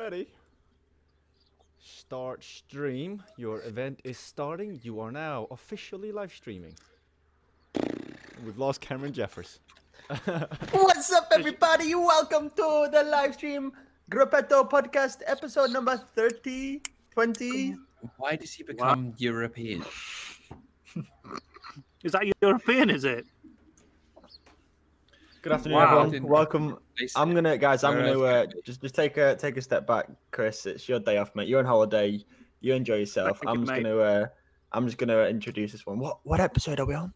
ready. Start stream. Your event is starting. You are now officially live streaming. We've lost Cameron Jeffers. What's up, everybody? Welcome to the live stream Grupetto Podcast, episode number 20. Why does he become European? Is that European, is it? Good afternoon, Wow. everyone. Welcome. I'm gonna just take a step back, Chris. It's your day off, mate. You're on holiday. You enjoy yourself. I'm just gonna introduce this one. What episode are we on?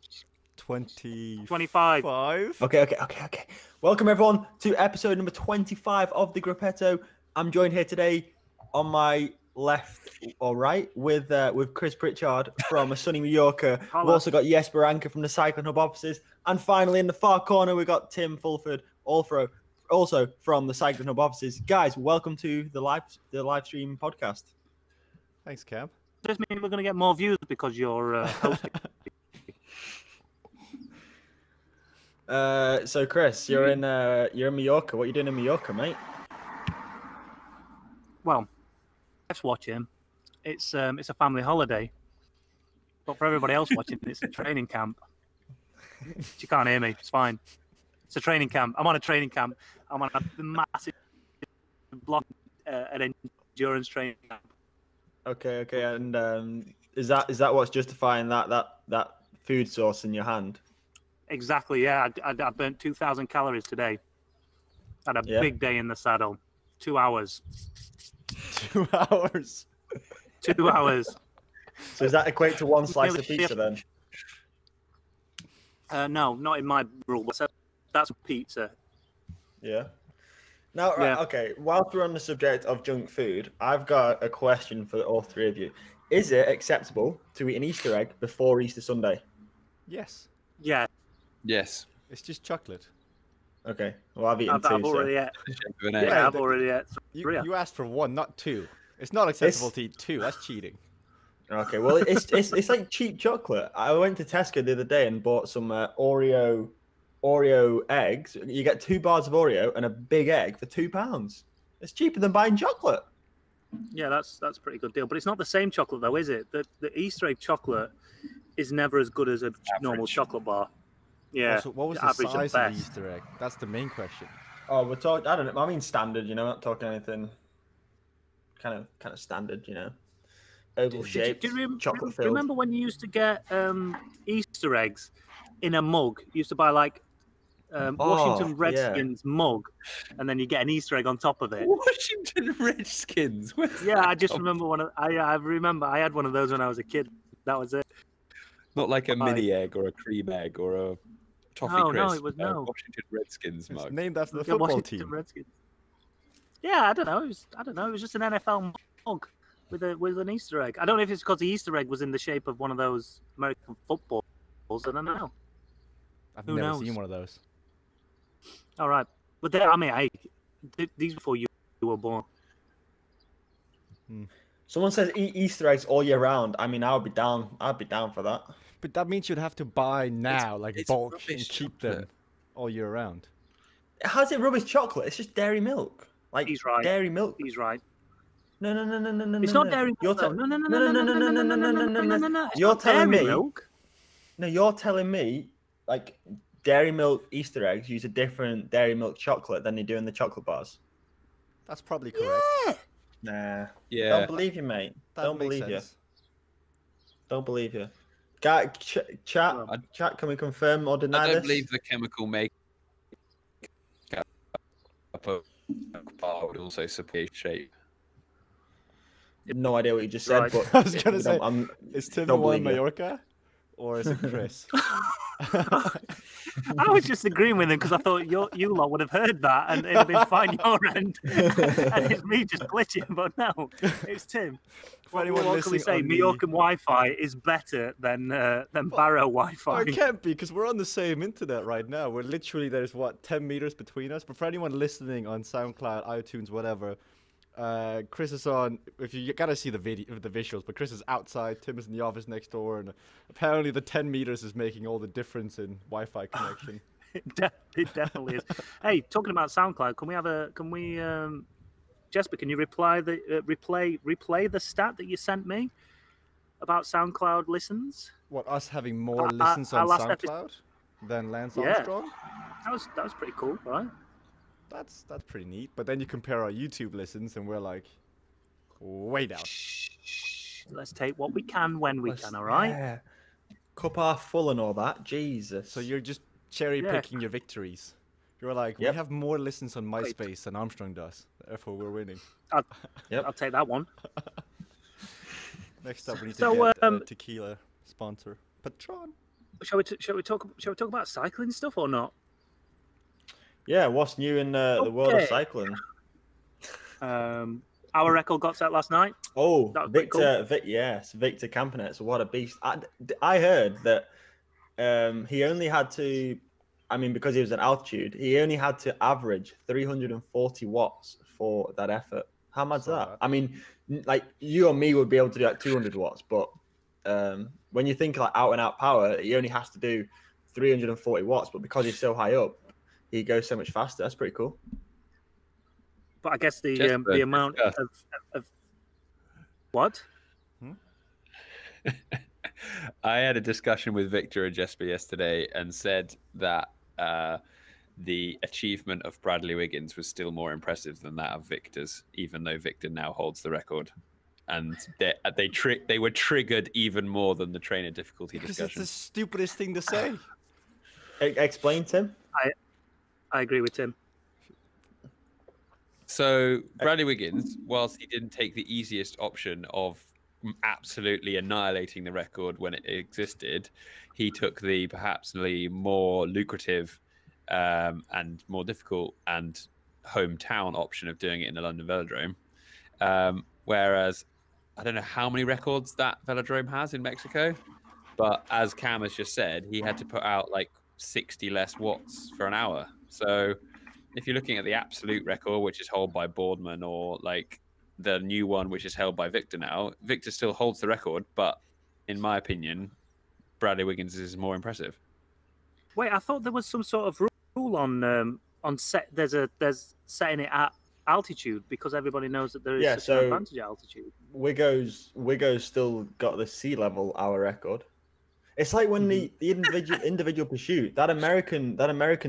25. Okay. Welcome, everyone, to episode number 25 of the Grupetto. I'm joined here today on my left or right with Chris Pritchard from a sunny Mallorca. Hello. We've also got Jesper from the CyclingHub offices. And finally, in the far corner, we've got Tim Fulford, also from the CyclingHub offices. Guys, welcome to the live stream podcast. Thanks, Cam. Does this mean we're going to get more views because you're hosting? So Chris, you're in Mallorca. What are you doing in Mallorca, mate? Well, let's watch him. It's a family holiday, but for everybody else watching, it's a training camp. You can't hear me. It's fine. It's a training camp. I'm on a training camp. I'm on a massive block, an endurance training camp. Okay. And is that what's justifying that food source in your hand? Exactly. Yeah, I burnt 2,000 calories today. Had a big day in the saddle. 2 hours. 2 hours. 2 hours. So does that equate to one slice of pizza then? No, not in my rule. So that's pizza. Yeah. Now, right, okay. Whilst we're on the subject of junk food, I've got a question for all three of you. Is it acceptable to eat an Easter egg before Easter Sunday? Yes. Yeah. Yes. It's just chocolate. Okay. Well, I've eaten I've two. already ate. Yeah, I've already ate. You asked for one, not two. It's not acceptable to eat two. That's cheating. Okay. Well, it's like cheap chocolate. I went to Tesco the other day and bought some Oreo eggs. You get 2 bars of Oreo and a big egg for £2. It's cheaper than buying chocolate. Yeah, that's a pretty good deal. But it's not the same chocolate, though, is it? The Easter egg chocolate is never as good as a normal chocolate bar. Yeah. Also, what was the size of the Easter egg? That's the main question. Oh, we're talking. I don't know. I mean, standard. You know, not talking anything. Kind of standard. You know, oval shaped, chocolate filled. Do you remember when you used to get Easter eggs in a mug? You used to buy like Washington Redskins mug, and then you get an Easter egg on top of it. Washington Redskins. I just remember I remember I had one of those when I was a kid. That was it. Not like a mini egg or a cream egg or a toffee crisp. No, it was no Washington Redskins mug. It's named after the football Washington team. Redskins. Yeah, I don't know. It was just an NFL mug with an Easter egg. I don't know if it's because the Easter egg was in the shape of one of those American footballs. I don't know. I've never seen one of those. All right, but these before you were born. Someone says eat Easter eggs all year round. I mean, I'd be down for that. But that means you'd have to buy now, it's bulk, and keep them all year round. How's it rubbish chocolate? It's just dairy milk. Like He's right. Dairy milk. He's right. No. It's not dairy milk. No. You're telling me. Milk. No, you're telling me like dairy milk Easter eggs use a different dairy milk chocolate than they do in the chocolate bars. That's probably correct. Yeah. Nah. Yeah. Don't believe you, mate. Don't believe you. Don't believe you. Chat, can we confirm or deny this? I don't believe the chemical make up bar would also support shape. No idea what you just said, but I was going to say, is Tim the one in Mallorca? Or is it Chris? I was just agreeing with him because I thought you lot would have heard that and it'd have been fine your end. And it's me just glitching, but no, it's Tim. For anyone what can we say? listening Mallorcan Wi-Fi is better than Barrow Wi-Fi. Oh, it can't be because we're on the same internet right now. We're literally, there's 10 meters between us. But for anyone listening on SoundCloud, iTunes, whatever, Chris is on. If you gotta see the visuals, but Chris is outside. Tim is in the office next door, and apparently the 10 meters is making all the difference in Wi-Fi connection. It definitely is. Hey, talking about SoundCloud, can we Jesper, can you replay the stat that you sent me about SoundCloud listens? What, us having more listens on SoundCloud than Lance Armstrong? That was pretty cool, right? That's pretty neat. But then you compare our YouTube listens, and we're like way down. Let's take what we can when we can. All right. Yeah. Cup half full and all that. Jesus. So you're just cherry picking your victories. You're like, we have more listens on MySpace than Armstrong does. Therefore, we're winning. I'll take that one. Next up, we need to get a tequila sponsor, Patron. Shall we talk about cycling stuff or not? Yeah, what's new in the world of cycling? Our record got set last night. Oh, Victor, Victor Campanets. What a beast! I heard that he only had to, because he was at altitude, he only had to average 340 watts for that effort. How much is that? I mean, like you or me would be able to do like 200 watts, but when you think like out and out power, he only has to do 340 watts. But because he's so high up, he goes so much faster. That's pretty cool. But I guess the amount of what? I had a discussion with Victor and Jesper yesterday and said that the achievement of Bradley Wiggins was still more impressive than that of Victor's, even though Victor now holds the record. And they were triggered even more than the trainer difficulty discussion. Because it's the stupidest thing to say. Explain, Tim. I agree with Tim. So Bradley Wiggins, whilst he didn't take the easiest option of absolutely annihilating the record when it existed, he took the perhaps more lucrative and more difficult and hometown option of doing it in the London Velodrome. Whereas I don't know how many records that velodrome has in Mexico, but as Cam has just said, he had to put out like 60 less watts for an hour. So if you're looking at the absolute record, which is held by Boardman, or like the new one, which is held by Victor now, Victor still holds the record, but in my opinion, Bradley Wiggins is more impressive. Wait, I thought there was some sort of rule on set. There's setting it at altitude because everybody knows that there is such an advantage at altitude. Wiggos still got the sea level hour record. It's like when the individual pursuit, that American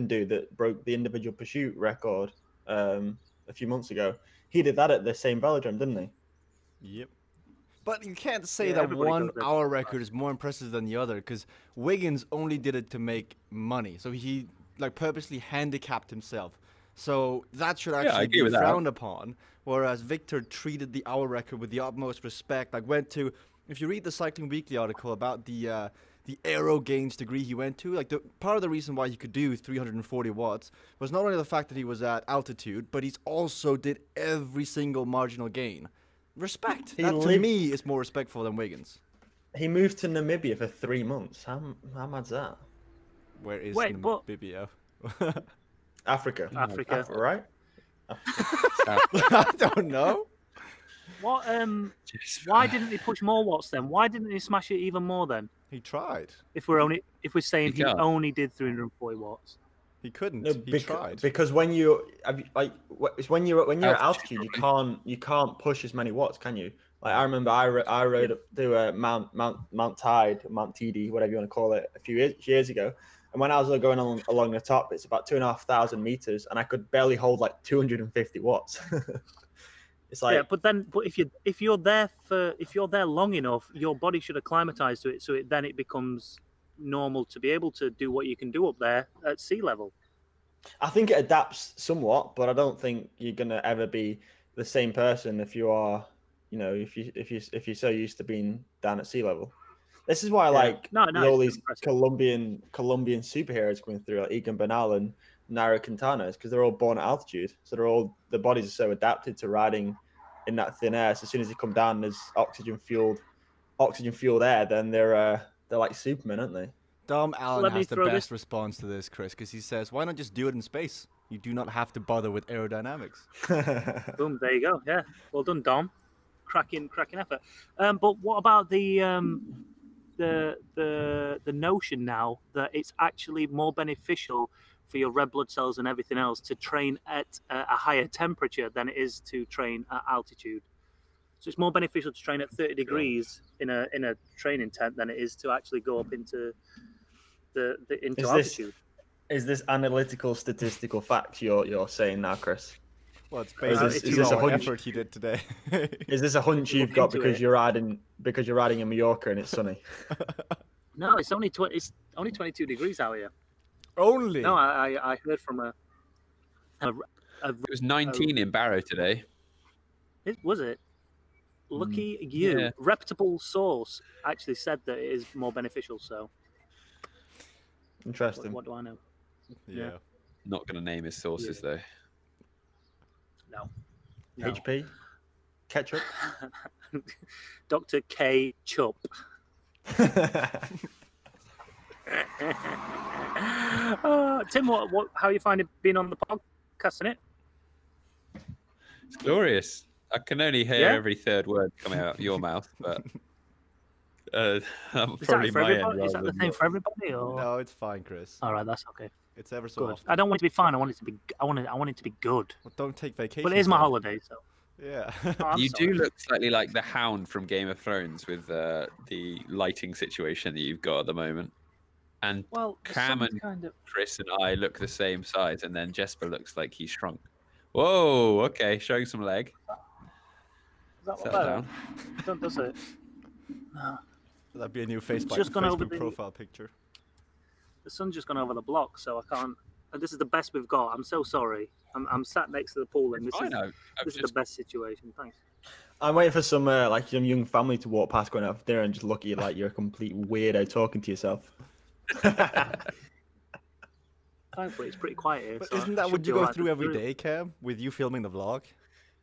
dude that broke the individual pursuit record a few months ago, he did that at the same velodrome, didn't he? Yep. But you can't say that 1 hour record is more impressive than the other, because Wiggins only did it to make money. So he like purposely handicapped himself. So that should actually be frowned upon. Whereas Victor treated the hour record with the utmost respect. Like if you read the Cycling Weekly article about the aero gains degree he went to, like part of the reason why he could do 340 watts was not only the fact that he was at altitude, but he's also did every single marginal gain. Respect. That to me is more respectful than Wiggins. He moved to Namibia for 3 months. How mad's that? Where is Namibia? Africa, right? I don't know. What? Why didn't he push more watts then? Why didn't he smash it even more then? He tried. If we're saying he only did 340 watts, he couldn't. No, he tried. Because when you're at altitude, you can't push as many watts, can you? Like I remember, I rode up to Mount Tide, Mount TD, whatever you want to call it, a few years ago. And when I was going along the top, it's about 2,500 meters, and I could barely hold like 250 watts. It's like, but if you're there long enough, your body should acclimatize to it, so then it becomes normal to be able to do what you can do up there at sea level. I think it adapts somewhat, but I don't think you're gonna ever be the same person if you are, if you're so used to being down at sea level. This is why I like all these Colombian superheroes coming through, like Egan Bernal and Nairo Quintana, because they're all born at altitude. So the bodies are so adapted to riding in that thin air. So as soon as they come down, there's oxygen fueled air, then they're like Supermen, aren't they? Dom Allen has the best response to this, Chris, because he says, "Why not just do it in space? You do not have to bother with aerodynamics." Boom! There you go. Yeah, well done, Dom. Cracking effort. But what about the notion now that it's actually more beneficial for your red blood cells and everything else to train at a higher temperature than it is to train at altitude. So it's more beneficial to train at 30 degrees in a training tent than it is to actually go up into altitude. Is this analytical statistical facts you're saying now, Chris? Well, it's basically is this a hunch? effort he did today. Is this a hunch you've got because you're riding in Mallorca and it's sunny? No, it's only 22 degrees out here. Only? No, I heard from It was 19 in Barrow today. Was it? Lucky you. Yeah. Reputable source actually said that it is more beneficial. So, Interesting. what do I know? Yeah. Not going to name his sources though. No. HP? Ketchup? Dr. K. Chup. Tim, how are you finding being on the podcast, innit? It's glorious. I can only hear every third word coming out of your mouth, but probably my end. Is that the same for everybody? Or? No, it's fine, Chris. All right, that's okay. It's ever so Good. often. I don't want it to be fine. I want it to be. I want it to be good. Well, don't take vacation. But it is my then. holiday, so. Yeah. Oh, You sorry. do look slightly like the Hound from Game of Thrones with the lighting situation that you've got at the moment. And Well, the Cam sun's and kind of. Chris and I look the same size, and then Jesper looks like he's shrunk. Whoa, okay, showing some leg. Is that what Settle down. Does it? No. That'd be a new Facebook, just gone over Facebook the- profile picture. The sun's just gone over the block, so I can't. And this is the best we've got. I'm so sorry. I'm sat next to the pool, and this I is know. this is the best situation. Thanks. I'm waiting for some some young family to walk past going out for dinner and just look at you like you're a complete weirdo talking to yourself. Thankfully, it's pretty quiet here. But so isn't it that should what be you go alright through to every do. day, Cam? With you filming the vlog?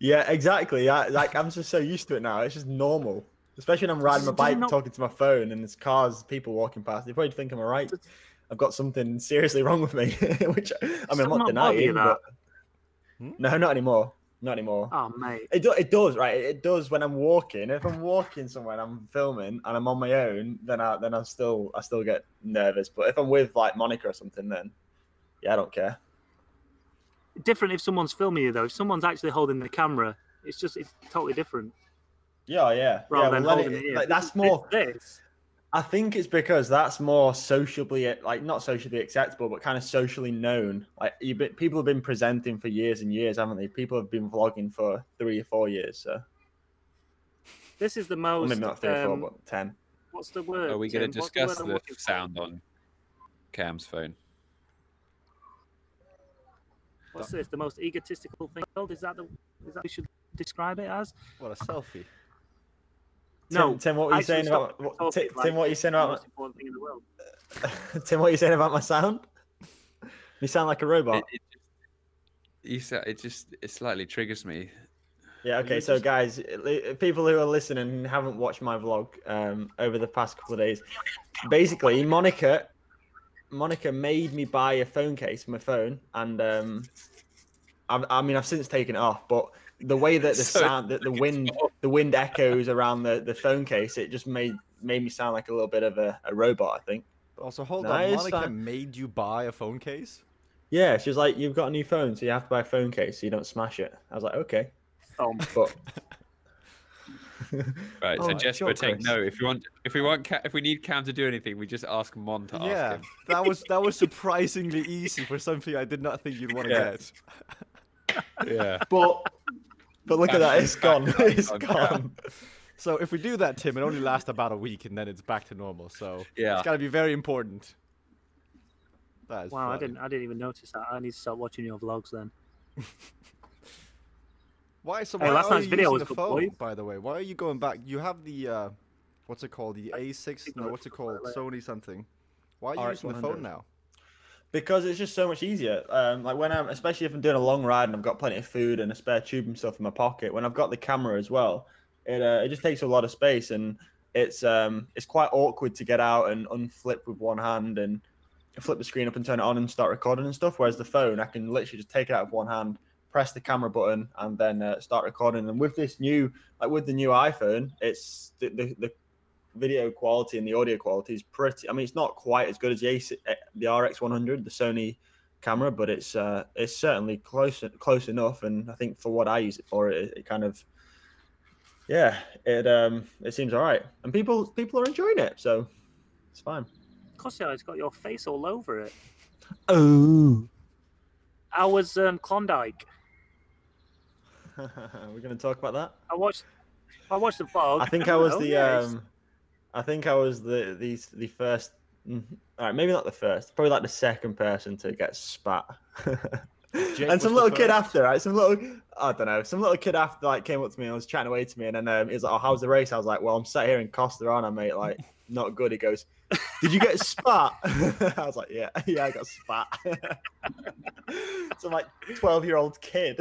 Yeah, exactly. I'm just so used to it now. It's just normal. Especially when I'm riding my bike, talking to my phone, and there's cars, people walking past. They probably think I'm alright. I've got something seriously wrong with me, which I mean, I'm Still not not bother you, denying. But... Hmm? No, not anymore. Not anymore. Oh, mate. It does, right? It does when I'm walking. If I'm walking somewhere and I'm filming and I'm on my own, then I still get nervous. But if I'm with like Monica or something, then yeah, I don't care. Different if someone's filming you though. If someone's actually holding the camera, it's totally different. Yeah. Rather than well, holding it here. like, that's more. This. I think it's because that's more sociably, like not socially acceptable, but kind of socially known. Like people have been presenting for years and years, haven't they? People have been vlogging for 3 or 4 years. So This is the well, most. maybe not 3 or 4, but 10. What's the word? Are we going to Tim? What's discuss word I'm the looking for? sound on Cam's phone? What's this? The most egotistical thing in the world? Is that we should describe it as? What, a selfie? No. Tim, what were you actually saying stop about talking, Tim? What are you saying the about most important thing in the world? Tim? What are you saying about my sound? You sound like a robot. It slightly triggers me. Yeah, okay, so guys, people who are listening and haven't watched my vlog over the past couple of days, basically, Monica made me buy a phone case for my phone, and I mean, I've since taken it off, but the way that the sound, that the wind echoes around the phone case, it just made me sound like a little bit of a robot, I think. Also, hold No, on. it's Monica fine. made you buy a phone case? Yeah, she was like, "You've got a new phone, so you have to buy a phone case so you don't smash it." I was like, "Okay," but Right, so Alright, Jesper, sure, take Chris. note. If we need Cam to do anything, we just ask Mon to Yeah, ask him. that was surprisingly easy for something I did not think you'd want to Yeah. get. Yeah. but look at that, it's gone. It's on gone. So if we do that, Tim, it only lasts about a week and then it's back to normal. So Yeah. it's got to be very important. That is Wow, funny. I didn't even notice that. I need to start watching your vlogs then. Why? So Hey, why last are night's you video using was the good, phone? boys. By the way, why are you going back? You have the what's it called? The A6? No, what's it called? Sony something. Why are you using the phone RX100. now? Because it's just so much easier. Like when especially if I'm doing a long ride and I've got plenty of food and a spare tube and stuff in my pocket. When I've got the camera as well, it just takes a lot of space, and it's quite awkward to get out and unflip with one hand and flip the screen up and turn it on and start recording and stuff. Whereas the phone, I can literally just take it out with one hand, press the camera button, and then start recording. And with this new, like with the new iPhone, it's the video quality and the audio quality is pretty. I mean, it's not quite as good as the RX100, the Sony camera, but it's certainly close enough. And I think for what I use it for, it kind of, it seems all right, and people are enjoying it, so it's fine. Of course, yeah, it's got your face all over it. Oh, How was Klondike? we're gonna talk about that. I watched the vlog. I think I was yes. the first. All right, maybe not the first. Probably like the second person to get spat. And some little kid after, right? Some little kid after like came up to me and was chatting away to me, and then he was like, "Oh, how's the race?" I was like, "Well, I'm sat here in Costa, aren't I, mate? Like, not good." He goes, "Did you get spat?" I was like, "Yeah, I got spat." Some like 12-year-old kid.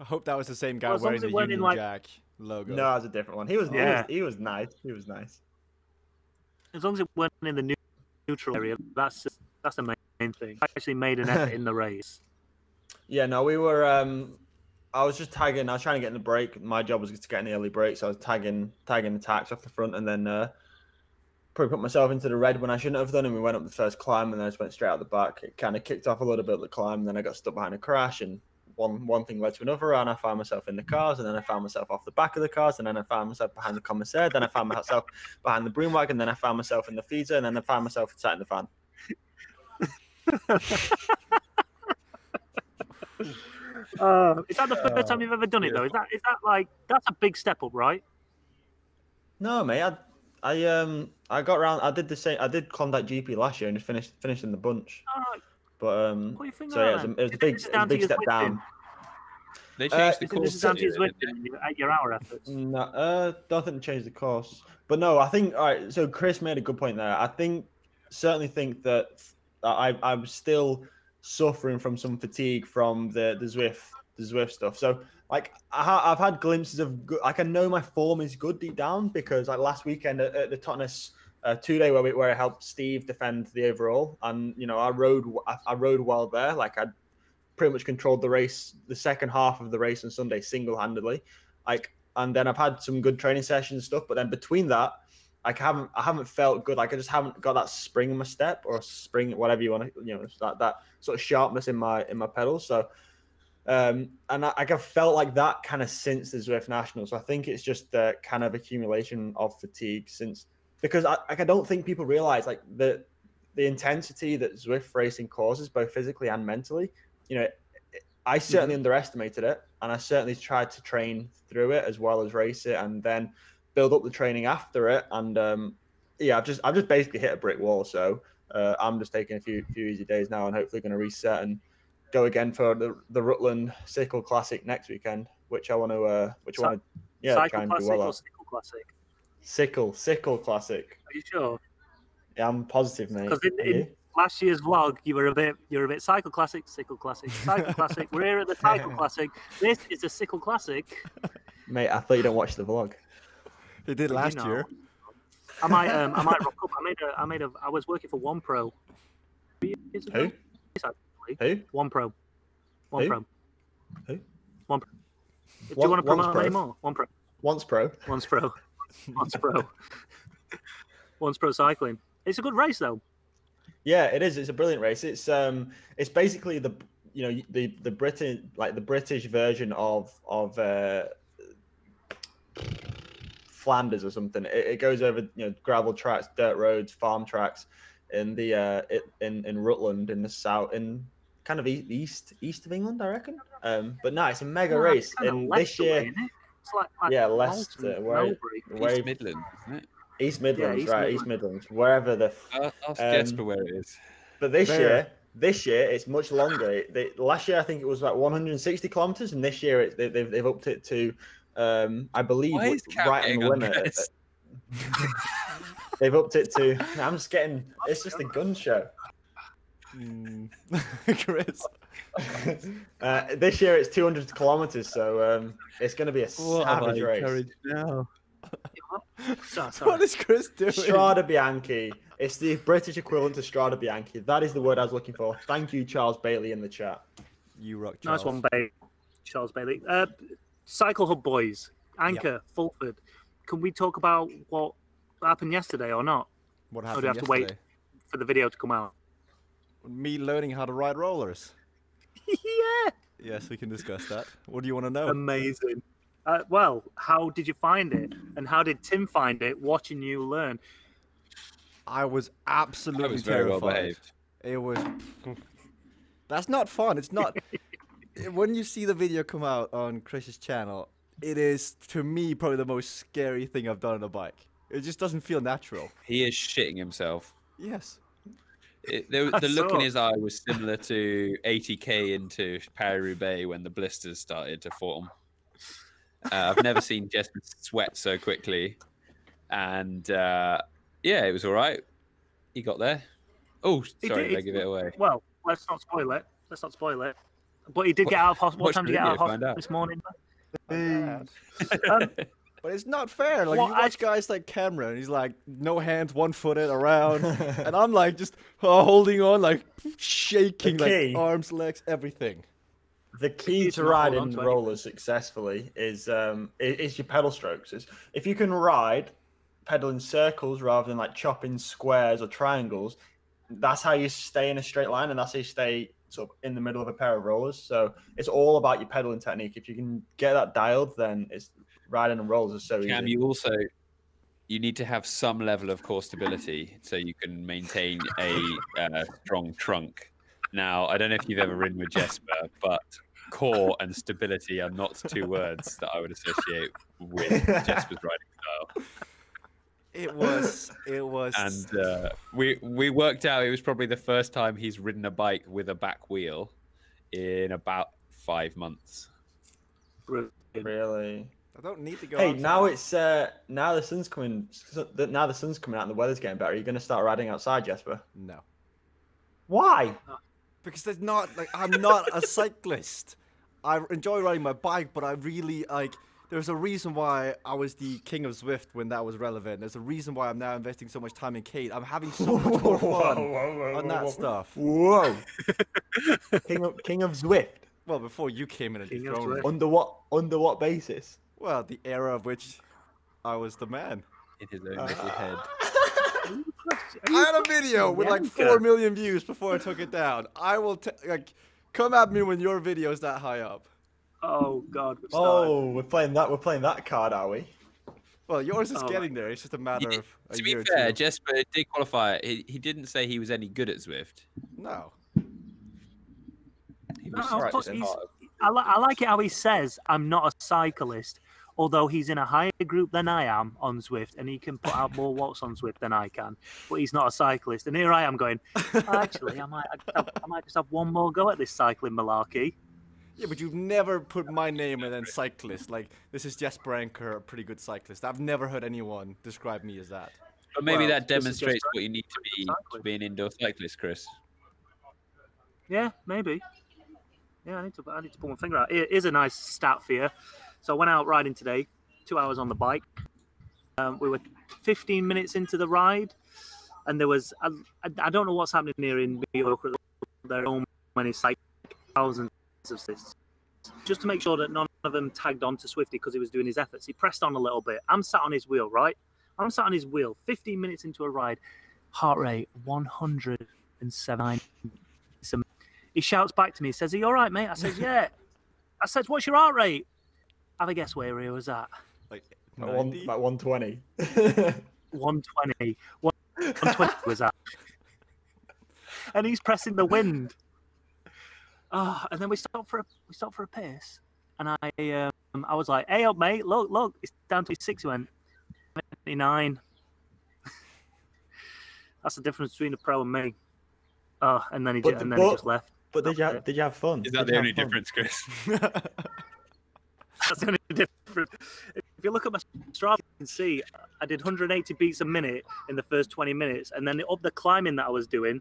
I hope that was the same guy Well, as long wearing as the it weren't in, Union like- Jack logo. No, it was a different one. He was Yeah. he was nice. He was nice. As long as it weren't in the neutral area, that's the main thing. I actually made an effort in the race. Yeah, no, we were. I was just tagging. I was trying to get in the break. My job was to get in the early break, so I was tagging the tacks off the front, and then probably put myself into the red when I shouldn't have done. And we went up the first climb, and then I just went straight out the back. It kind of kicked off a little bit of the climb, and then I got stuck behind a crash, and one thing led to another, and I found myself in the cars, and then I found myself off the back of the cars, and then I found myself behind the commissaire, then I found myself behind the broom wagon, then I found myself in the feeder, and then I found myself sat in the fan. Is that the first time you've ever done it though? Is that like that's a big step up, right? No, mate. I got around. I did the same. I did Klondike GP last year and just finished in the bunch. Alright. But Put your finger so yeah, out it was a big step down. They changed the You think course. this is down to your didn't Zwift and your hour efforts? No, don't think they changed the course. But no, I think all right. So Chris made a good point there. I certainly think that I'm still suffering from some fatigue from the Zwift stuff. So like I've had glimpses of good, like I know my form is good deep down because like last weekend at the Totnes 2-day where I helped Steve defend the overall, and you know I rode well there. Like I pretty much controlled the race, the second half of the race on Sunday single-handedly. Like, and then I've had some good training sessions and stuff, but then between that, like I haven't felt good. Like I just haven't got that spring in my step or spring, whatever you want to, you know, that sort of sharpness in my pedals. So, and I've felt like that kind of since the Zwift Nationals. So I think it's just the kind of accumulation of fatigue because I don't think people realize like the intensity that Zwift racing causes both physically and mentally. You know, I certainly underestimated it, and I certainly tried to train through it as well as race it, and then build up the training after it. And I've just basically hit a brick wall. So I'm just taking a few easy days now, and hopefully going to reset and go again for the Rutland Sickle Classic next weekend, which I want to try and do well at. Sickle Classic? Sickle Classic. Are you sure? Yeah, I'm positive, mate. Because in last year's vlog, you're a bit Cycle Classic, Sickle Classic, Cycle Classic. We're here at the Cycle Classic. This is a Sickle Classic. Mate, I thought you don't watch the vlog. They did last year. I might rock up. I was working for One Pro. Who? One Pro. Who? Pro. Who? One Pro. Do you want to promote Pro. anymore? One Pro. Once Pro. Once Pro. Once Pro. Once Pro Cycling. It's a good race though. Yeah, it is. It's a brilliant race. It's basically the British version of Flanders or something. It goes over gravel tracks, dirt roads, farm tracks in in Rutland in the south, in kind of east of England, I reckon. But no, it's a mega race. And this year, it's like Leicester, East Midlands, isn't it? East Midlands, East Midlands, wherever Ask Jesper where it is. But this year it's much longer. Last year I think it was like 160 kilometers, and this year they've upped it to I believe right on the limit. They've upped it to. I'm just getting. It's just a gun show. Chris. This year it's 200 kilometers, so it's going to be a savage race. Now. What is Chris doing? Strada Bianchi. It's the British equivalent to Strada Bianchi. That is the word I was looking for. Thank you, Charles Bailey, in the chat. You rock, Charles. Nice one, Charles Bailey. CyclingHub boys, Anchor, Fulford. Can we talk about what happened yesterday or not? What Or happened do you have to wait for the video to come out? Me learning how to ride rollers. Yeah. Yes, we can discuss that. What do you want to know? Amazing. Well, how did you find it? And how did Tim find it watching you learn? I was absolutely I was very well terrified. behaved. It was. That's not fun. It's not. When you see the video come out on Chris's channel, it is, to me, probably the most scary thing I've done on a bike. It just doesn't feel natural. He is shitting himself. Yes. The look in his eye was similar to 80k into Paris-Roubaix when the blisters started to form. I've never seen Jesper sweat so quickly. And yeah, it was all right. He got there. Oh, sorry, did I give it away? Well, let's not spoil it. But he did get out of hospital. What time did he get out of hospital this morning? But it's not fair. Like, Well, you watch guys like Cameron, he's like no hands, one-footed around, and I'm like just holding on, like shaking, like arms, legs, everything. The key to riding rollers successfully is your pedal strokes. If you can ride pedal in circles rather than like chopping squares or triangles, that's how you stay in a straight line, and that's how you stay sort of in the middle of a pair of rollers. So it's all about your pedaling technique. If you can get that dialed, then it's riding and rollers are so easy. Cam, you need to have some level of core stability so you can maintain a strong trunk. Now, I don't know if you've ever ridden with Jesper, but core and stability are not two words that I would associate with Jesper's riding style. It was, and we worked out it was probably the first time he's ridden a bike with a back wheel in about 5 months. Really? I don't need to go. Hey, outside. now it's now the sun's coming. Now the sun's coming out and the weather's getting better. Are you going to start riding outside, Jesper? No, Why? because there's not like I'm not a cyclist. I enjoy riding my bike, but I really like. There's a reason why I was the king of Zwift when that was relevant. There's a reason why I'm now investing so much time in Kate. I'm having so much more fun on that stuff. Whoa! King of Zwift. Well, before you came in and King of dethroned me. Zwift. Under what basis? Well, the era of which I was the man. In his own little head. I had a video with like 4 million views before I took it down. I will come at me when your video is that high up. Oh God! We're playing that card, are we? Well, yours is getting there. It's just a matter of a To year be fair, or two. Jesper did qualify. He didn't say he was any good at Zwift. No. He was No, practicing he's- hard. I like it how he says, "I'm not a cyclist," although he's in a higher group than I am on Zwift, and he can put out more watts on Zwift than I can. But he's not a cyclist, and here I am going. Actually, I might just have one more go at this cycling malarkey. Yeah, but you've never put my name and then cyclist. Like, this is Jesper Anker, a pretty good cyclist. I've never heard anyone describe me as that. But maybe Well, that this is demonstrates just what you need to be an indoor cyclist, Chris. Yeah, maybe. Yeah, I need to pull my finger out. Here's a nice stat for you. So I went out riding today, 2 hours on the bike. We were 15 minutes into the ride, and there was I don't know what's happening here in New York. There are so many thousands of this. Just to make sure that none of them tagged on to Swifty because he was doing his efforts. He pressed on a little bit. I'm sat on his wheel, right? 15 minutes into a ride. Heart rate 107. He shouts back to me. He says, "Are you all right, mate?" I says, "Yeah." I said, "What's your heart rate?" Have a guess where he was at. Like, About 120. 120. 120 was that. And he's pressing the wind. Oh, and then we stopped for a piss. And I was like, "Hey up, mate, look, it's down to 6." He went 79. That's the difference between a pro and me. Oh, and then he just left. But did you have fun? Is that the only difference, Chris? That's the only difference. If you look at my Strava, you can see I did 180 beats a minute in the first 20 minutes, and then up the climbing that I was doing,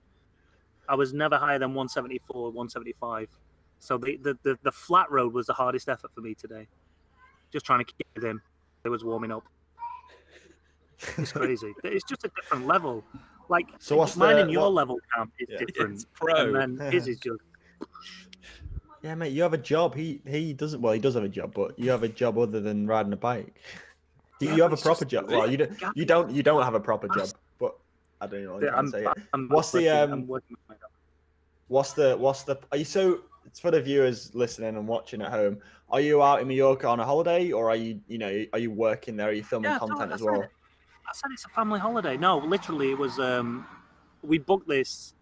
I was never higher than 174, 175. So the flat road was the hardest effort for me today. Just trying to keep with him. It was warming up. It's crazy. It's just a different level. Like, So what's mine the- and your what- level camp is different. It's pro. And then his is just. Yeah, mate, you have a job. He doesn't. Well, he does have a job, but you have a job other than riding a bike. Do Yeah, you have but a it's proper just- job? Well, you don't have a proper job, but I don't know what Yeah, I'm saying. I'm What's the I'm working with my job. What's the? Are you so? It's for the viewers listening and watching at home. Are you out in Mallorca on a holiday, or are you are you working there? Are you filming content as well? I said it's a family holiday. No, literally, it was. We booked this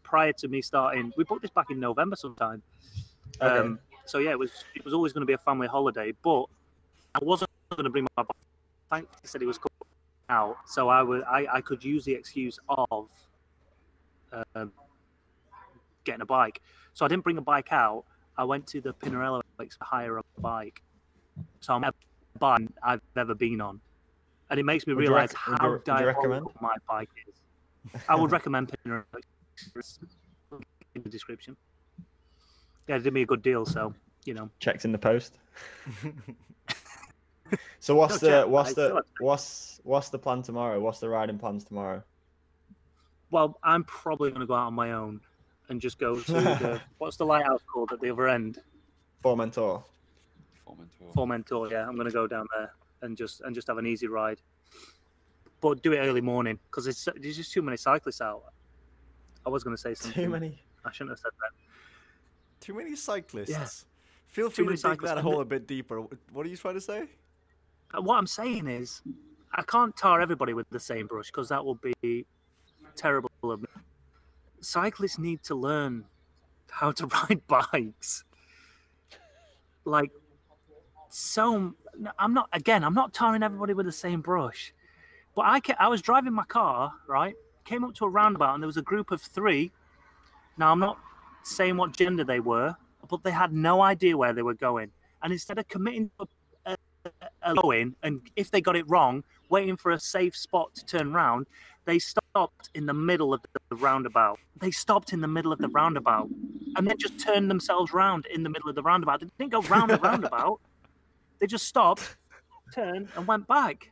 prior to me starting. We booked this back in November sometime. Okay. So yeah, it was always going to be a family holiday, but I wasn't going to bring my bike. Thankfully, he said he was coming out, so I could use the excuse of getting a bike. So I didn't bring a bike out. I went to the Pinarello to hire a bike. So I'm a bike I've never been on, and it makes me realise how diabolical my bike is. I would recommend Pinarello in the description. Yeah, they did me a good deal, so Checks in the post. So what's the plan tomorrow? What's the riding plans tomorrow? Well, I'm probably going to go out on my own and just go to the what's the lighthouse called at the other end? Formentor. Formentor. Yeah, I'm going to go down there and just have an easy ride, but do it early morning because there's just too many cyclists out. I was going to say something. Too many. I shouldn't have said that. Too many cyclists. Yes. Feel free to dig that hole a bit deeper. What are you trying to say? What I'm saying is, I can't tar everybody with the same brush because that will be terrible of me. Cyclists need to learn how to ride bikes. Like, so I'm not tarring everybody with the same brush. But I was driving my car, right? Came up to a roundabout and there was a group of 3. Now, I'm not saying what gender they were, but they had no idea where they were going. And instead of committing to a going, and if they got it wrong, waiting for a safe spot to turn round, they stopped in the middle of the roundabout. They stopped in the middle of the roundabout and then just turned themselves round in the middle of the roundabout. They didn't go round the roundabout. They just stopped, turned, and went back.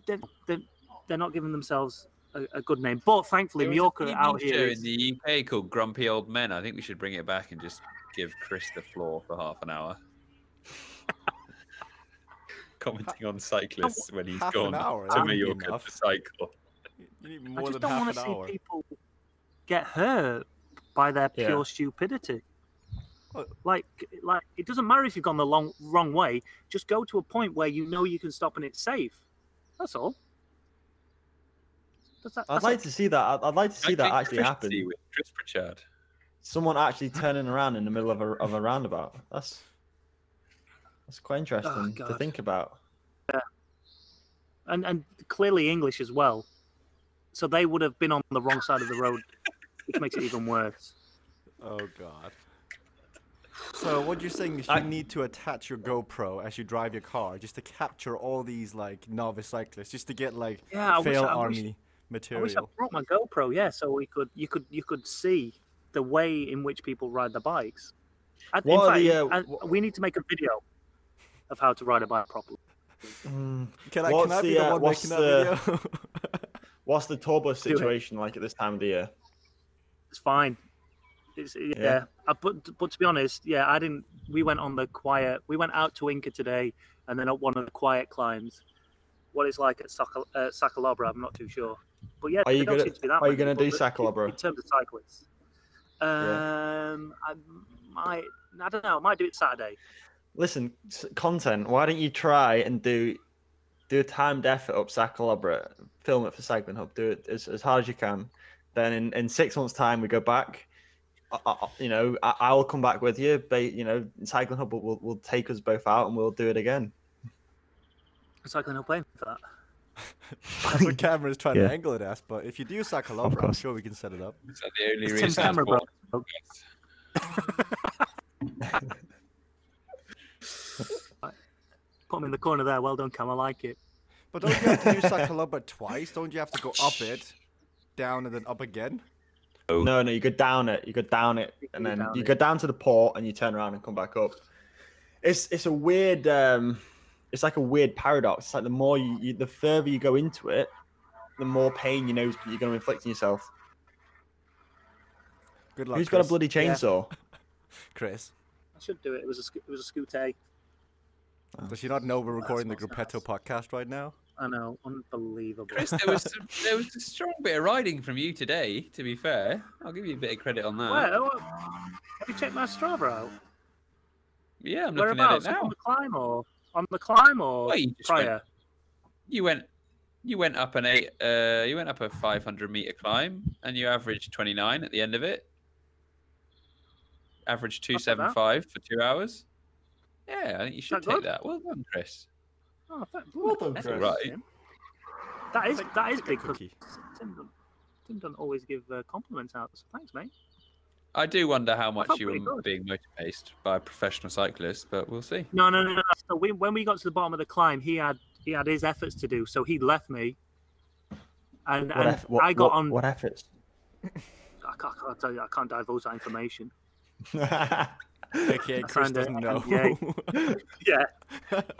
They're not giving themselves a good name. But thankfully, Mallorca out here in the UK called Grumpy Old Men. I think we should bring it back and just give Chris the floor for half an hour. Commenting on cyclists when he's gone to Mallorca to cycle. You need more I just than don't want to see people get hurt by their pure stupidity. Like it doesn't matter if you've gone the wrong way. Just go to a point where you know you can stop and it's safe. That's all. I'd like to see that. I'd like to see that actually happen. With Chris Pritchard. Someone actually turning around in the middle of a roundabout. That's quite interesting to think about. Yeah, and clearly English as well. So they would have been on the wrong side of the road, which makes it even worse. Oh God. So what you're saying is you need to attach your GoPro as you drive your car, just to capture all these like novice cyclists, just to get like fail army material. I wish I brought my GoPro, so you could see the way in which people ride the bikes. We need to make a video of how to ride a bike properly. Can I be the one making that video? What's the tour bus situation like at this time of the year? It's fine. But to be honest, I didn't. We went on the quiet. We went out to Inca today, and then up one of the quiet climbs. What it's like at Sacalobra, I'm not too sure. But are you going to do Sacalobra in terms of cyclists? I don't know. I might do it Saturday. Listen, content. Why don't you try and do a timed effort up Sacalobra, film it for CyclingHub, do it as hard as you can. Then in 6 months' time, we go back. I'll come back with you. CyclingHub will take us both out and we'll do it again. CyclingHub paying for that? That's what Cameron's trying to angle it as. But if you do Sacalobra, I'm sure we can set it up. Is that the only reason? Camera, bro. Put him in the corner there. Well done, Cam. I like it. But don't you have to do Sacalobra twice? Don't you have to go up it, down, and then up again? No, you go down it. You go down it, and then you go down to the port, and you turn around and come back up. It's a weird. It's like a weird paradox. It's like the more the further you go into it, the more pain you're going to inflict on yourself. Good luck. Who's got a bloody chainsaw? Chris. I should do it. It was a scooter. Does she not know we're recording the Grupetto podcast right now? I know, unbelievable. Chris, there was a strong bit of riding from you today, to be fair. I'll give you a bit of credit on that. Well, have you checked my Strava out? Yeah, I'm looking at it Whereabouts? now. On the climb or Well, you just prior? You went up you went up a 500-meter climb, and you averaged 29 at the end of it. Averaged 275 for 2 hours. Yeah, I think you should take that. Well done, Chris. Oh, Well done, That's Chris. all right. That is big. Cookie. Tim doesn't always give compliments out. So thanks, mate. I do wonder how much felt you pretty were good. being motivated by a professional cyclist, but we'll see. No. So when we got to the bottom of the climb, he had his efforts to do. So he left me, and I got on. What efforts? I can't tell you. I can't divulge that information. AKA Chris Kinda doesn't know. NDA. Yeah,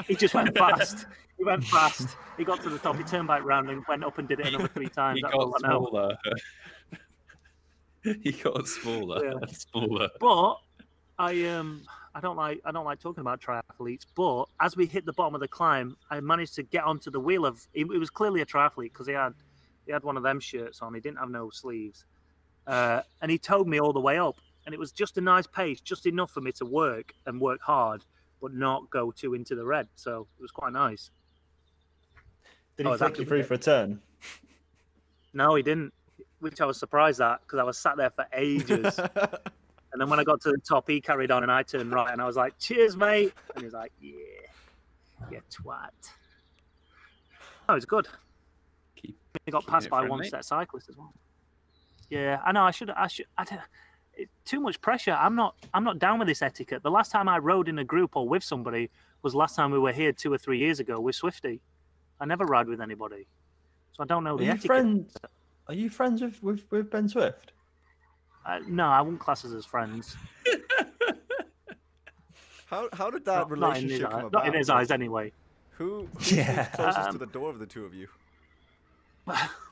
he just went fast. He went fast. He got to the top. He turned back round and went up and did it another 3 times. He That's got all I know. smaller. He got smaller Yeah. and smaller. But I don't like talking about triathletes. But as we hit the bottom of the climb, I managed to get onto the wheel of. It was clearly a triathlete because he had one of them shirts on. He didn't have no sleeves, and he towed me all the way up. And it was just a nice pace, just enough for me to work hard, but not go too into the red. So it was quite nice. Did he flick you through for a turn? No, he didn't, which I was surprised at because I was sat there for ages. And then when I got to the top, he carried on and I turned right and I was like, cheers, mate. And he was like, yeah, twat. Oh, it was good. He got passed by one set cyclist as well. Yeah, I know. I should. Too much pressure. I'm not down with this etiquette. The last time I rode in a group or with somebody was last time we were here 2 or 3 years ago with Swifty. I never ride with anybody, so I don't know the etiquette. Are you friends with Ben Swift? No, I wouldn't class us as friends. How did that relationship come about? Not in his eyes, anyway. Who's Yeah. closest to the door of the two of you?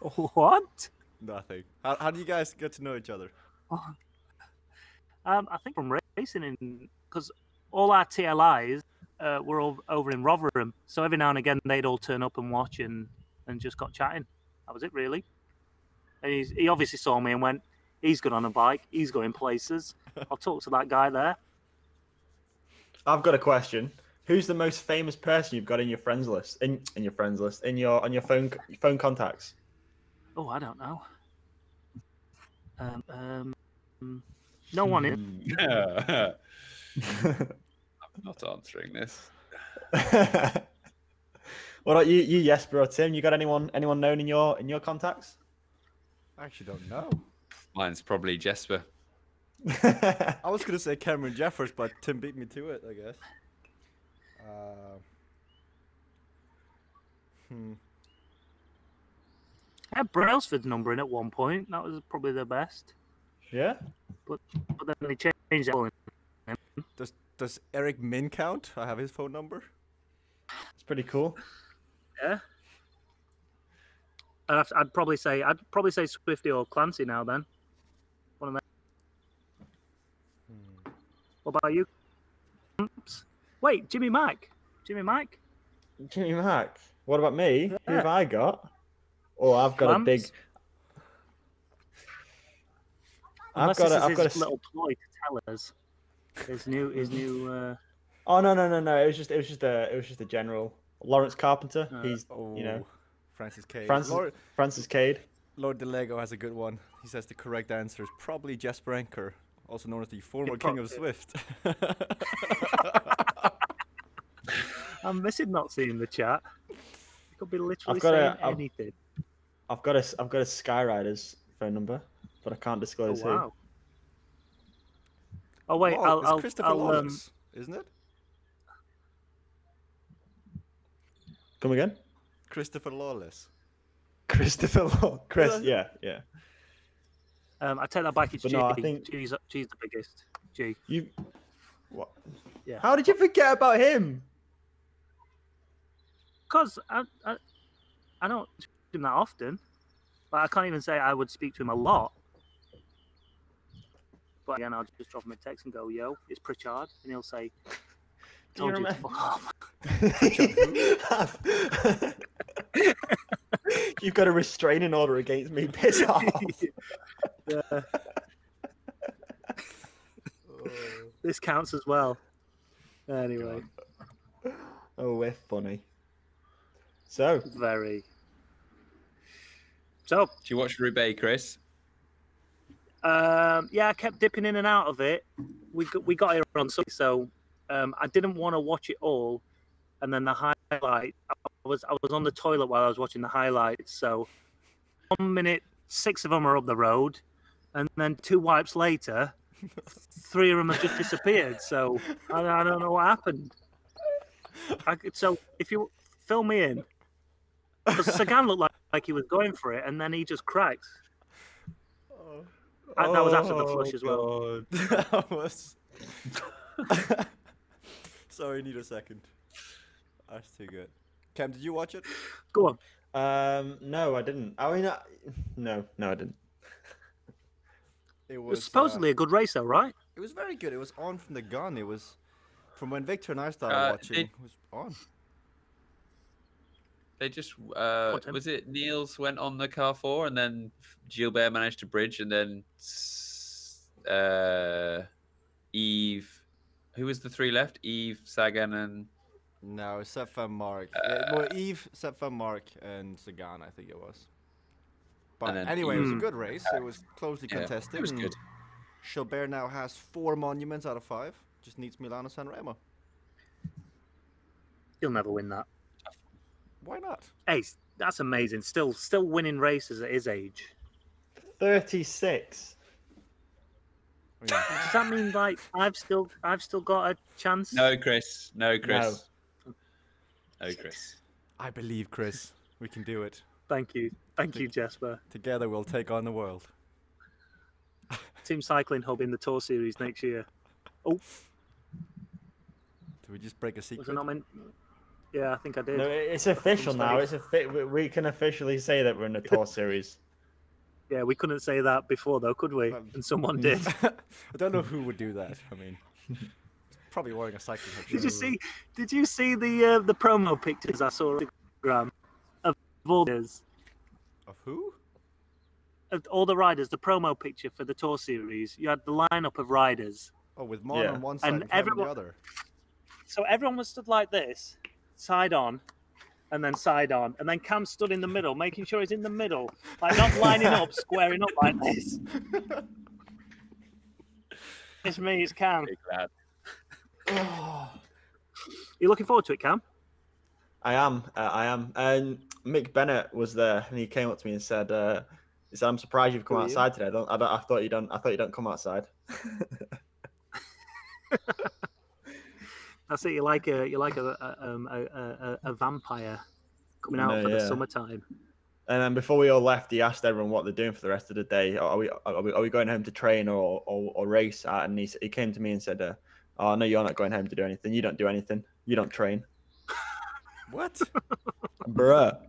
What? Nothing. How do you guys get to know each other? I think from racing, because all our TLIs were all over in Rotherham, so every now and again they'd all turn up and watch and just got chatting. That was it, really. And he obviously saw me and went, he's good on a bike, he's going places. I'll talk to that guy there. I've got a question. Who's the most famous person you've got in your friends list? On your phone contacts? Oh, I don't know. No one in. I'm not answering this. What about you, Jesper or Tim? You got anyone known in your contacts? I actually don't know. Mine's probably Jesper. I was gonna say Cameron Jeffers, but Tim beat me to it, I guess. I had Brailsford's number in at one point. That was probably the best. Yeah. But then they changed it. Does Eric Min count? I have his phone number. It's pretty cool. Yeah. I'd probably say Swifty or Clancy now. Then one of them. What about you? Wait, Jimmy Mack. Jimmy Mack. What about me? Yeah. Who have I got? Oh, I've got a big. Unless this is his a little ploy to tell us. His new. Oh no! It was just a general. Lawrence Carpenter. He's Francis Cade. Francis Cade. Lord DeLego has a good one. He says the correct answer is probably Jesper Anker, also known as the former king of Swift. I'm missing not seeing the chat. You could be literally saying anything. I've got a Skyrider's phone number, but I can't disclose who. Wow. Oh wait, it's Christopher Lawless, isn't it? Come again? Christopher Lawless. Chris, yeah. I take that back. It's But G. no, I think- G's the biggest. G. What? Yeah. How did you forget about him? Because I don't speak to him that often. But I can't even say I would speak to him a lot. But again, I'll just drop him a text and go, yo, it's Pritchard. And he'll say, told you to fuck off. You've got a restraining order against me. Piss off. This counts as well. Anyway. Oh, we're funny. So. Very. So. Do you watch Roubaix, Chris? Yeah, I kept dipping in and out of it. We got here on Sunday, so I didn't want to watch it all. And then the highlight, I was on the toilet while I was watching the highlights. So 1 minute, 6 of them are up the road, and then 2 wipes later, 3 of them have just disappeared. So I don't know what happened. So if you fill me in, because Sagan looked like he was going for it, and then he just cracks. That was after the flush as well. That was. Sorry, need a second. That's too good. Cam, did you watch it? Go on. No, I didn't. I mean, no, I didn't. It It was was supposedly a good race, though, right? It was very good. It was on from the gun. It was from when Victor and I started watching. It was on. They just was it Niels went on the car 4 and then Gilbert managed to bridge, and then Eve, who was the 3 left? Eve, Sagan, and No, Sepp Van Mark. Well, Eve, Sepp Van Mark, and Sagan, I think it was. But then anyway, it was a good race. It was closely yeah, contested. it was and good. Gilbert now has 4 monuments out of 5. Just needs Milano Sanremo. He'll never win that. Why not? Hey, that's amazing. Still winning races at his age. 36. I mean, Does that mean like I've still got a chance? No, Chris. No, Chris. No, Chris. I believe, Chris. We can do it. Thank you, Jesper. Together, we'll take on the world. Team CyclingHub in the Tour Series next year. Oh, Do we just break a was it secret? not meant? Yeah, I think I did. No, it's official now. It's We can officially say that we're in the Tour Series. Yeah, we couldn't say that before, though, could we? And someone did. I don't know who would do that. I mean, probably wearing a cycling hat. Did you see the promo pictures I saw on Instagram of all this? Of who? Of all the riders, the promo picture for the Tour Series. You had the lineup of riders. Oh, with Mon on one side And and Cam on everyone- the other. So everyone was stood like this, side on, and then side on, and then Cam stood in the middle, making sure he's in the middle, like not lining up, squaring up like this. It's me, it's Cam. Big lad. You looking forward to it, Cam? I am. And Mick Bennett was there, and he came up to me and said, "I'm surprised you've come Who are you? outside today. I thought you don't come outside." That's it. You're like a vampire coming out for the Yeah. summertime. And then before we all left, he asked everyone what they're doing for the rest of the day. Are we going home to train or race? And he came to me and said, "Oh no, you're not going home to do anything. You don't do anything. You don't train." What? Bruh.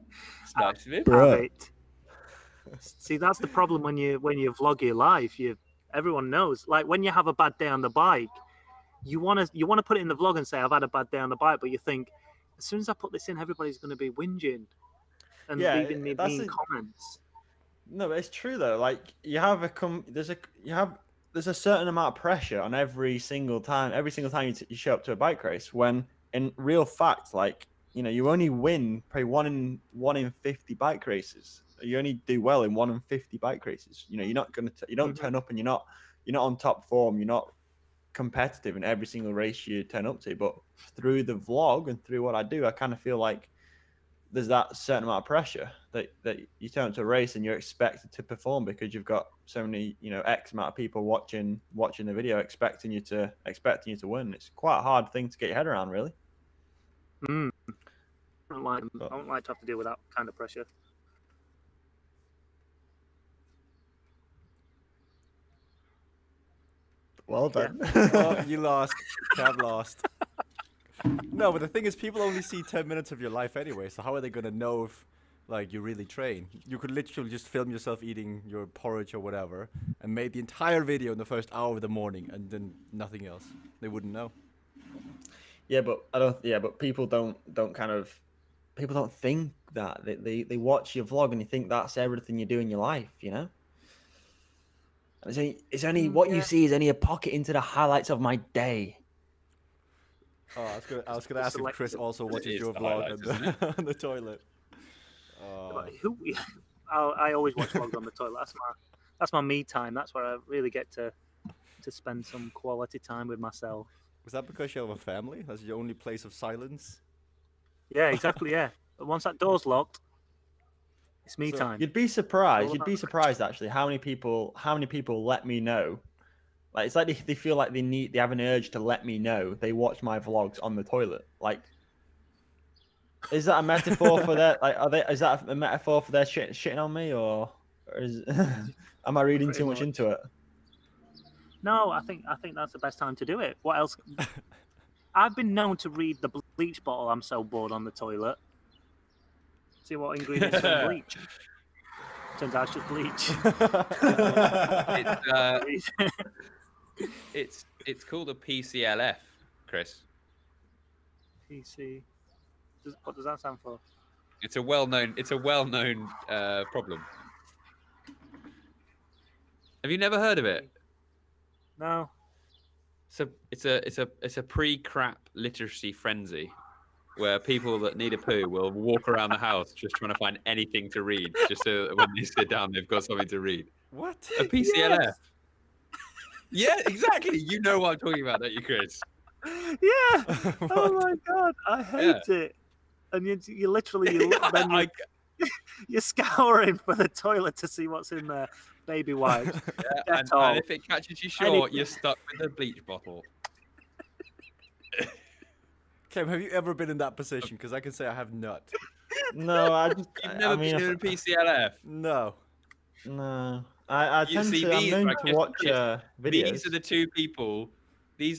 It's nice of him. Bruh. Have it. See, that's the problem when you vlog your life. Everyone knows. Like when you have a bad day on the bike, you want to put it in the vlog and say I've had a bad day on the bike, but you think as soon as I put this in, everybody's going to be whinging and Yeah, leaving me that's mean it. comments. No, but it's true though. Like there's a certain amount of pressure on every single time you show up to a bike race. When in real fact, like you only win probably one in 50 bike races. You only do well in 1 in 50 bike races. You're not you don't turn up and you're not on top form. You're not competitive in every single race you turn up to. But through the vlog and through what I do, I kind of feel like there's that certain amount of pressure that you turn up to a race and you're expected to perform because you've got so many X amount of people watching the video expecting you to win. It's quite a hard thing to get your head around, really. I don't like to have to deal with that kind of pressure. Well done. Oh, you lost. Cam lost. No, but the thing is, people only see 10 minutes of your life anyway, so how are they going to know if, you really train? You could literally just film yourself eating your porridge or whatever, and made the entire video in the first hour of the morning, and then nothing else. They wouldn't know. Yeah, but people don't think that. They watch your vlog and they think that's everything you do in your life, you know. And it's only what you see is only a pocket into the highlights of my day. Oh, I was gonna ask if Chris also watches your vlog on the toilet. I always watch vlogs on the toilet. That's my me time. That's where I really get to spend some quality time with myself. Was that because you have a family? That's your only place of silence? Yeah, exactly. Yeah, but once that door's locked, it's me time. You'd be surprised. You'd be surprised actually how many people let me know. Like it's like they feel like they have an urge to let me know they watch my vlogs on the toilet. Like, is that a metaphor for that? Like, is that a metaphor for their shitting on me, or am I reading too much into it? No, I think that's the best time to do it. What else? I've been known to read the bleach bottle. I'm so bored on the toilet. See what ingredients are in bleach. Turns out it's just bleach. It's called a PCLF, Chris. PC. What does that stand for? It's a well-known problem. Have you never heard of it? No. So it's a pre-crap literacy frenzy, where people that need a poo will walk around the house just trying to find anything to read, just so that when they sit down they've got something to read. What? A PCLF. Yes. Yeah, exactly. You know what I'm talking about, don't you, Chris? Yeah. Oh my god, I hate it. And you literally you're scouring for the toilet to see what's in there. Baby wipes. Yeah, and if it catches you short, you're stuck with a bleach bottle. Cam, have you ever been in that position? Because I can say I have not. No, You've never been in a PCLF? No. I tend to watch videos. These are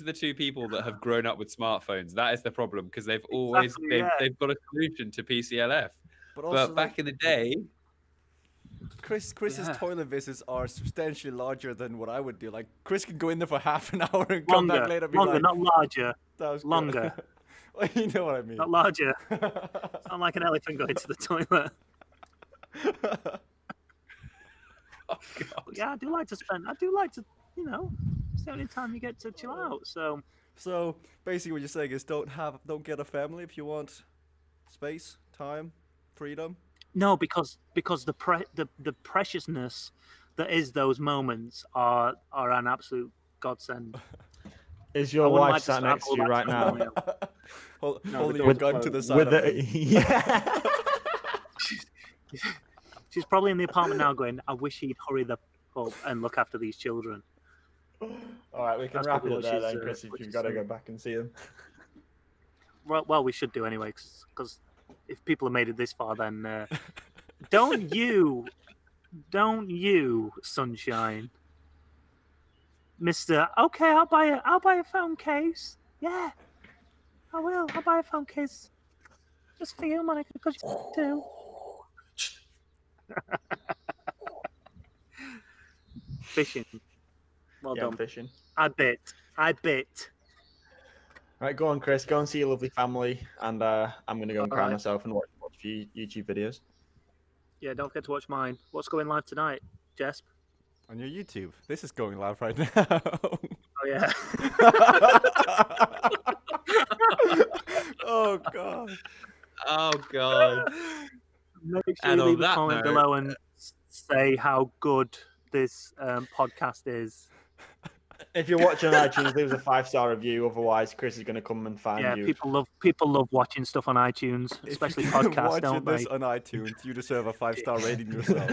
the two people that have grown up with smartphones. That is the problem, because they've always they've got a solution to PCLF. But back in the day, Chris's toilet visits are substantially larger than what I would do. Like, Chris can go in there for half an hour and come back later. Longer, not larger. That was longer. Well, you know what I mean. Not larger. It's not like an elephant going to the toilet. Oh, God. Yeah, I do like to, it's the only time you get to chill out. So basically what you're saying is don't get a family if you want space, time, freedom. No, because the preciousness that is those moments are an absolute godsend. Is your wife sat next to you right now? Holding your gun to the side of it. Yeah. She's probably in the apartment now going, I wish he'd hurry up and look after these children. All right, we can wrap it up there then, Chris, if you've got to go back and see them. Well, we should do anyway, because if people have made it this far, then don't you, sunshine, Mister? Okay, I'll buy a phone case. Yeah, I will. I'll buy a phone case just for you, Monica, because you do. Fishing. Well done. Fishing. I bit. Right, go on, Chris. Go and see your lovely family, and I'm going to go and cry myself and watch a few YouTube videos. Yeah, don't forget to watch mine. What's going live tonight, Jesp? On your YouTube. This is going live right now. Oh, yeah. Oh, God. Oh, God. Make sure you leave a comment below and say how good this podcast is. If you're watching on iTunes, leave us a 5-star review. Otherwise, Chris is going to come and find you. People love watching stuff on iTunes, especially podcasts, don't they? Watching this on iTunes, you deserve a 5-star rating yourself.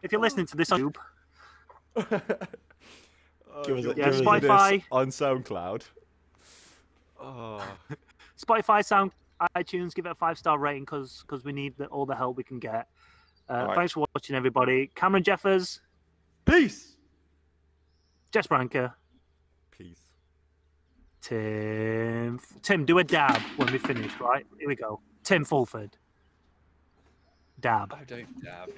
If you're listening to this on YouTube, Spotify on SoundCloud. Spotify, iTunes, give it a 5-star rating because we need all the help we can get. Thanks for watching, everybody. Cameron Jeffers. Peace. Jesper Anker. Peace. Tim, do a dab when we finish, right? Here we go. Tim Fulford. Dab. I don't dab.